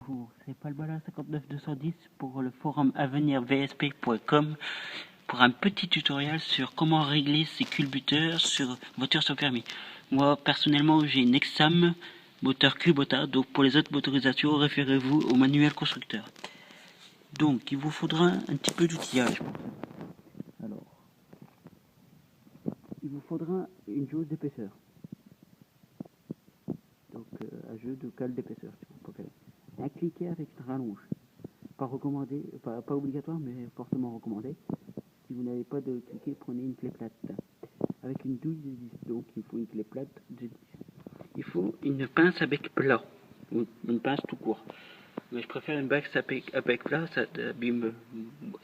Bonjour, c'est Palbala 59210 pour le forum avenirvsp.com pour un petit tutoriel sur comment régler ses culbuteurs sur voiture sans permis. Moi personnellement j'ai une Exam moteur Kubota, donc pour les autres motorisations référez-vous au manuel constructeur. Donc il vous faudra un petit peu d'outillage. Alors, il vous faudra une jauge d'épaisseur. Donc un jeu de cale d'épaisseur si vous préférez. Un cliquet avec une rallonge. Pas recommandé, pas obligatoire, mais fortement recommandé. Si vous n'avez pas de cliquet, prenez une clé plate. Avec une douille de 10, donc il faut une clé plate de 10. Il faut une pince à bec plat, ou une pince tout court. Mais je préfère une pince à bec plat, ça abîme,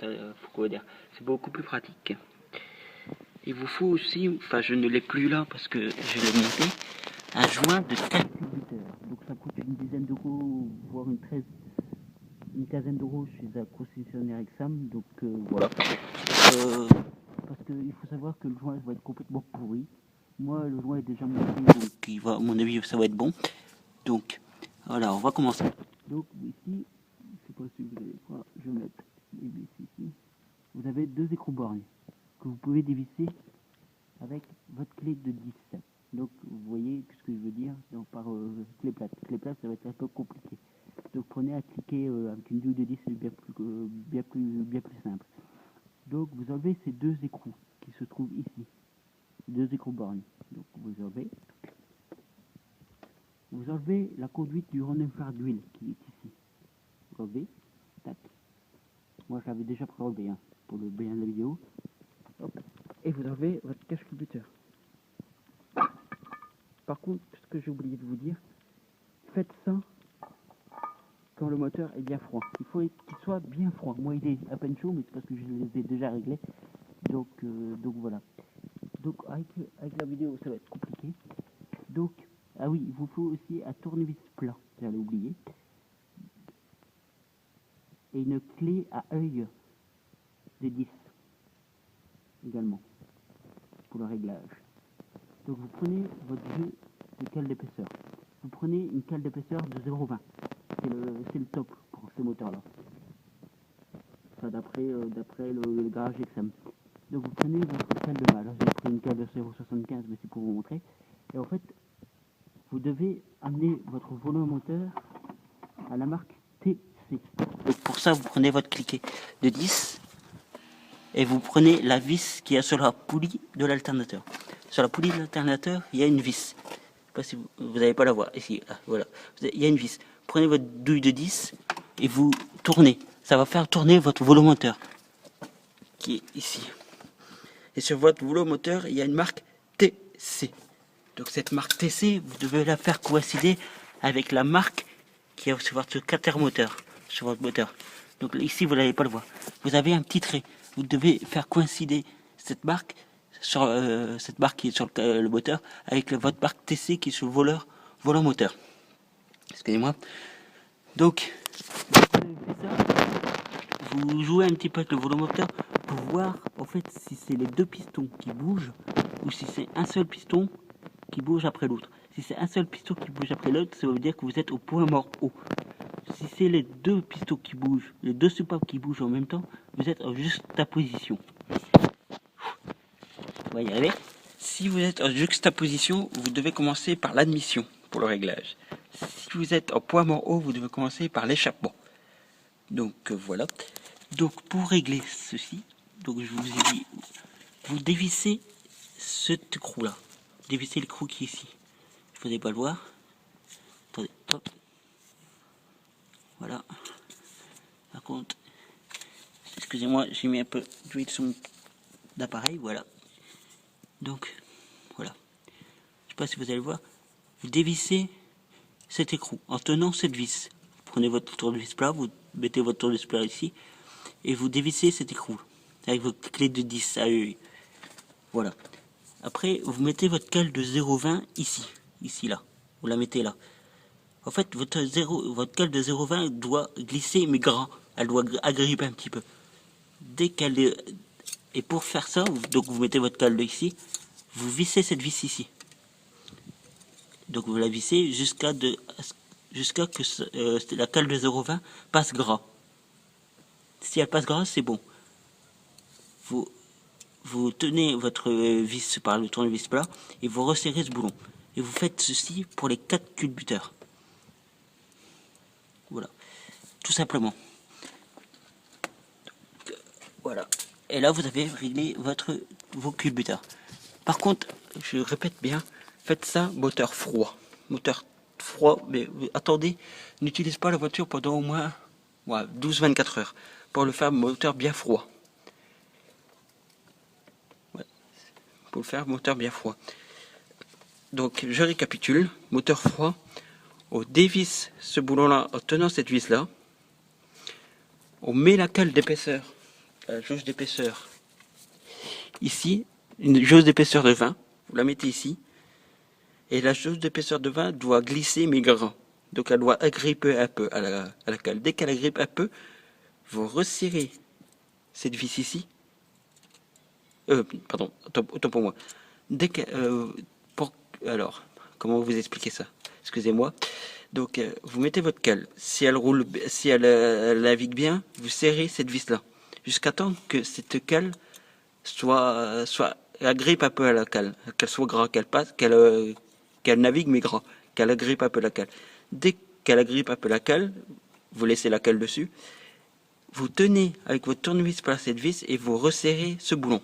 ça, faut quoi dire, c'est beaucoup plus pratique. Il vous faut aussi, enfin je ne l'ai plus là parce que je l'ai monté, un joint de 4 culbuteurs. Donc ça coûte une dizaine d'euros, voire une quinzaine d'euros chez un concessionnaire Exam. Donc voilà. Parce qu'il faut savoir que le joint va être complètement pourri. Moi le joint est déjà monté, donc il va, à mon avis ça va être bon. Donc voilà, on va commencer. Donc ici, je sais pas si vous allez voir, je vais mettre les vis ici. Vous avez deux écrous-bornes que vous pouvez dévisser avec votre clé de 10. Donc vous voyez ce que je veux dire donc, par clé plate. Clé plate ça va être un peu compliqué. Donc prenez à cliquer avec une douille de 10, c'est bien plus simple. Donc vous enlevez ces deux écrous qui se trouvent ici. Deux écrous bornes. Donc vous enlevez la conduite du renifleur d'huile qui est ici. Vous enlevez, tac. Moi je l'avais déjà pré-enlevé pour le bien de la vidéo. Hop. Et vous enlevez votre cache-culbuteur. Par contre, ce que j'ai oublié de vous dire, faites ça quand le moteur est bien froid. Il faut qu'il soit bien froid. Moi il est à peine chaud, mais c'est parce que je les ai déjà réglés. Donc voilà. Donc avec la vidéo ça va être compliqué. Donc, ah oui, il vous faut aussi un tournevis plat, j'allais oublier. Et une clé à œil de 10 également pour le réglage. Donc vous prenez votre jeu de cale d'épaisseur. Vous prenez une cale d'épaisseur de 0,20. C'est le top pour ces moteurs-là. Enfin, d'après le garage Exam. Donc vous prenez votre cale de base. Là j'ai pris une cale de 0,75, mais c'est pour vous montrer. Et en fait, vous devez amener votre volant moteur à la marque TC. Donc pour ça, vous prenez votre cliquet de 10 et vous prenez la vis qui est sur la poulie de l'alternateur. Sur la poulie de l'alternateur, il y a une vis. Je sais pas si vous n'allez pas la voir. Ici, là, voilà. Il y a une vis. Prenez votre douille de 10 et vous tournez. Ça va faire tourner votre volant moteur qui est ici. Et sur votre volant moteur, il y a une marque TC. Donc cette marque TC, vous devez la faire coïncider avec la marque qui est sur votre moteur, sur votre moteur. Donc ici, vous n'allez pas le voir. Vous avez un petit trait. Vous devez faire coïncider cette marque qui est sur le moteur avec votre marque TC qui est sur le volant moteur. Excusez-moi. Donc, vous jouez un petit peu avec le volant moteur pour voir en fait si c'est les deux pistons qui bougent ou si c'est un seul piston qui bouge après l'autre. Si c'est un seul piston qui bouge après l'autre, ça veut dire que vous êtes au point mort haut. Si c'est les deux pistons qui bougent, les deux soupapes qui bougent en même temps, vous êtes en juxtaposition. On va y arriver. Si vous êtes en juxtaposition, vous devez commencer par l'admission pour le réglage. Si vous êtes en point mort haut, vous devez commencer par l'échappement. Donc voilà. Donc pour régler ceci, donc je vous ai dit, vous dévissez cet écrou-là. Dévissez l'écrou qui est ici. Vous n'allez pas le voir. Attendez, hop. Voilà. Par contre, excusez-moi, j'ai mis un peu d'huile sur mon appareil, voilà. Donc, voilà. Je ne sais pas si vous allez le voir. Vous dévissez cet écrou en tenant cette vis. Vous prenez votre tournevis plat, vous mettez votre tournevis plat ici, et vous dévissez cet écrou avec votre clé de 10 à eux. Voilà. Après, vous mettez votre cale de 0,20 ici là. Vous la mettez là. En fait, votre cale de 0,20 doit glisser, mais grand. Elle doit agripper un petit peu. Dès qu'elle est... Et pour faire ça, donc vous mettez votre cale de ici, vous vissez cette vis ici. Donc vous la vissez jusqu'à jusqu'à que la cale de 0,20 passe gras. Si elle passe gras, c'est bon. Vous tenez votre vis par le tournevis plat et vous resserrez ce boulon. Et vous faites ceci pour les 4 culbuteurs. Voilà, tout simplement. Voilà. Et là, vous avez réglé vos culbuteurs. Par contre, je répète bien, faites ça moteur froid. Moteur froid, mais attendez, n'utilise pas la voiture pendant au moins 12-24 heures pour le faire moteur bien froid. Ouais, pour le faire moteur bien froid. Donc, je récapitule, moteur froid, on dévisse ce boulon-là en tenant cette vis-là, on met la cale d'épaisseur, la jauge d'épaisseur, ici, une jauge d'épaisseur de 20, vous la mettez ici, et la jauge d'épaisseur de 20 doit glisser mais grand. Donc elle doit agripper un peu à la cale. Dès qu'elle agrippe un peu, vous resserrez cette vis ici. Pardon, autant pour moi. Dès que, alors, comment vous expliquer ça? Excusez-moi. Donc vous mettez votre cale. Si elle roule, si elle navigue bien, vous serrez cette vis là jusqu'à temps que cette cale soit agrippe un peu à la cale, qu'elle soit gras, qu'elle passe, qu'elle navigue mais gras, qu'elle agrippe un peu la cale. Dès qu'elle agrippe un peu la cale, vous laissez la cale dessus, vous tenez avec votre tournevis par cette vis et vous resserrez ce boulon.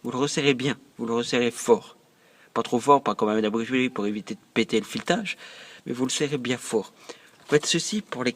Vous le resserrez bien, vous le resserrez fort. Pas trop fort, pas comme un abricot pour éviter de péter le filetage, mais vous le serrez bien fort. Faites ceci pour les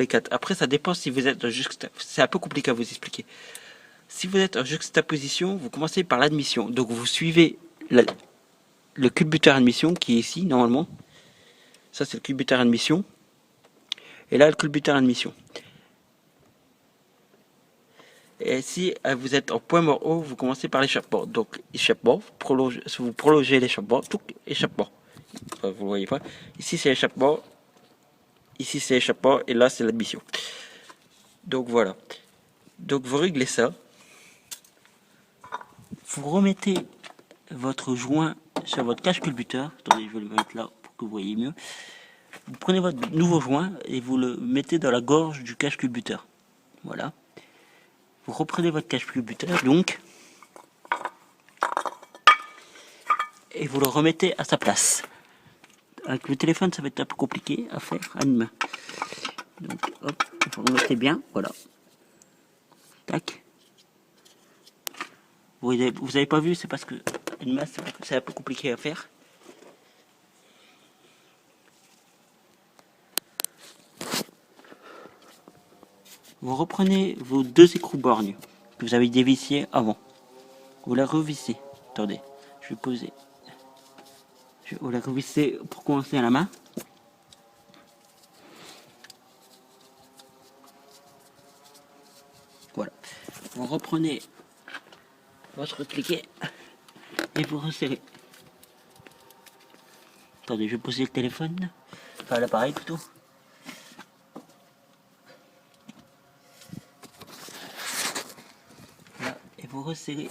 4. Après, ça dépend si vous êtes en juxtaposition. C'est un peu compliqué à vous expliquer. Si vous êtes en juxtaposition, vous commencez par l'admission. Donc vous suivez le culbuteur admission qui est ici, normalement. Ça, c'est le culbuteur admission. Et là, le culbuteur admission. Et si vous êtes en point mort haut, vous commencez par l'échappement. Donc, échappement, vous prolongez l'échappement, tout échappement. Enfin, vous ne voyez pas. Ici, c'est l'échappement. Ici, c'est l'échappement. Et là, c'est l'admission. Donc, voilà. Donc, vous réglez ça. Vous remettez votre joint sur votre cache culbuteur. Attendez, je vais le mettre là pour que vous voyez mieux. Vous prenez votre nouveau joint et vous le mettez dans la gorge du cache culbuteur. Voilà. Vous reprenez votre cache culbuteur, donc, et vous le remettez à sa place. Avec le téléphone, ça va être un peu compliqué à faire à une main. Donc, hop, vous remettez bien, voilà. Tac. Vous avez pas vu, c'est parce que une main, c'est un peu compliqué à faire. Vous reprenez vos 2 écrous borgnes que vous avez dévissés avant. Vous la revissez. Attendez, je vais poser. Vous la revissez pour commencer à la main. Voilà. Vous reprenez votre cliquet et vous resserrez. Attendez, je vais poser le téléphone. Enfin, l'appareil plutôt. Voilà. Et vous resserrez.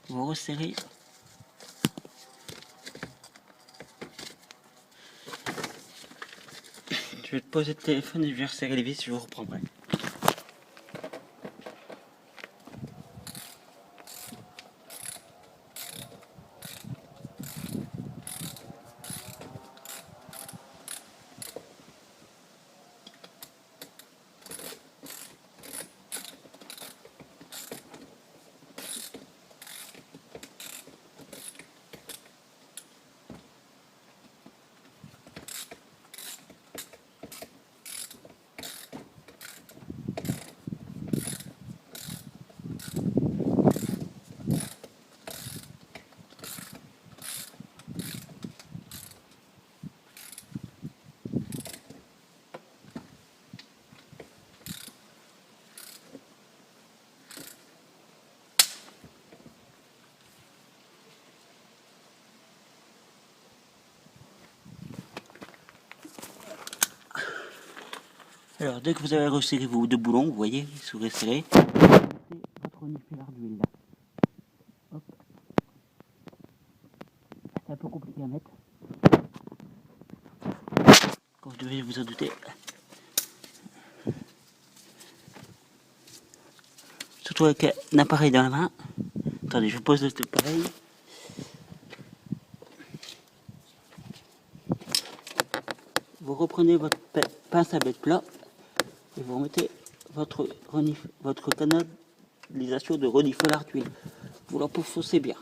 Vous resserrez. Je vais poser le téléphone et je vais resserrer les vis, je vous reprendrai. Alors, dès que vous avez resserré vos 2 boulons, vous voyez, ils sont resserrés, vous mettez votre renifleur d'huile là. Hop. C'est un peu compliqué à mettre. Vous devez vous en douter. Surtout avec un appareil dans la main. Attendez, je pose l'appareil. Vous reprenez votre pince à bec plat et vous remettez votre canalisation de renifleur d'huile. Vous l'enfoncez bien.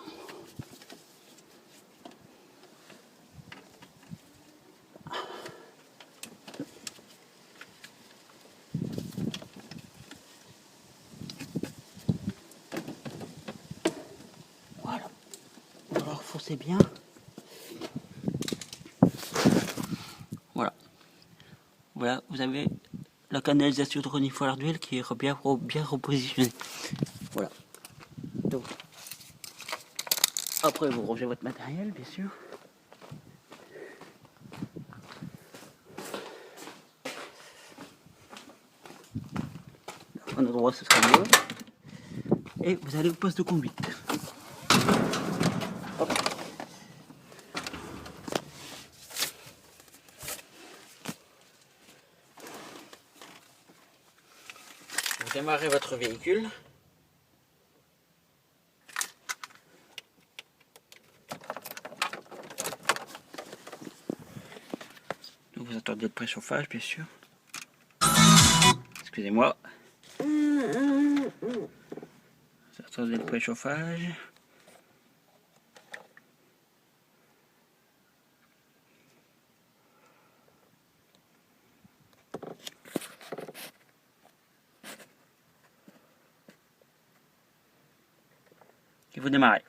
Voilà. Vous l'enfoncez bien. Voilà. Voilà, vous avez la canalisation de renifleur d'huile qui est bien repositionnée. Voilà. Donc, après vous rangez votre matériel, bien sûr. Un endroit, ce sera mieux. Et vous allez au poste de conduite. Hop. Vous démarrez votre véhicule. Donc vous attendez le préchauffage, bien sûr. Excusez-moi. Vous attendez le préchauffage. Et vous démarrez.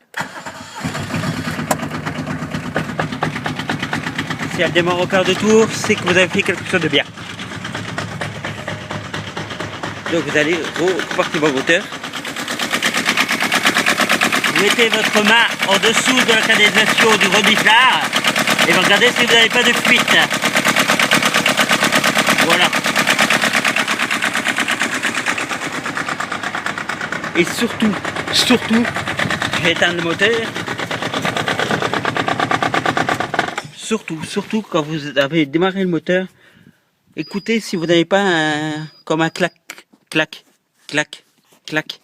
Si elle démarre au quart de tour, c'est que vous avez fait quelque chose de bien. Donc vous allez repartir vos moteurs. Vous mettez votre main en dessous de la canalisation du renifleur et vous regardez si vous n'avez pas de fuite. Voilà. Et surtout, je vais éteindre le moteur. Surtout quand vous avez démarré le moteur, écoutez si vous n'avez pas comme un clac, clac, clac, clac.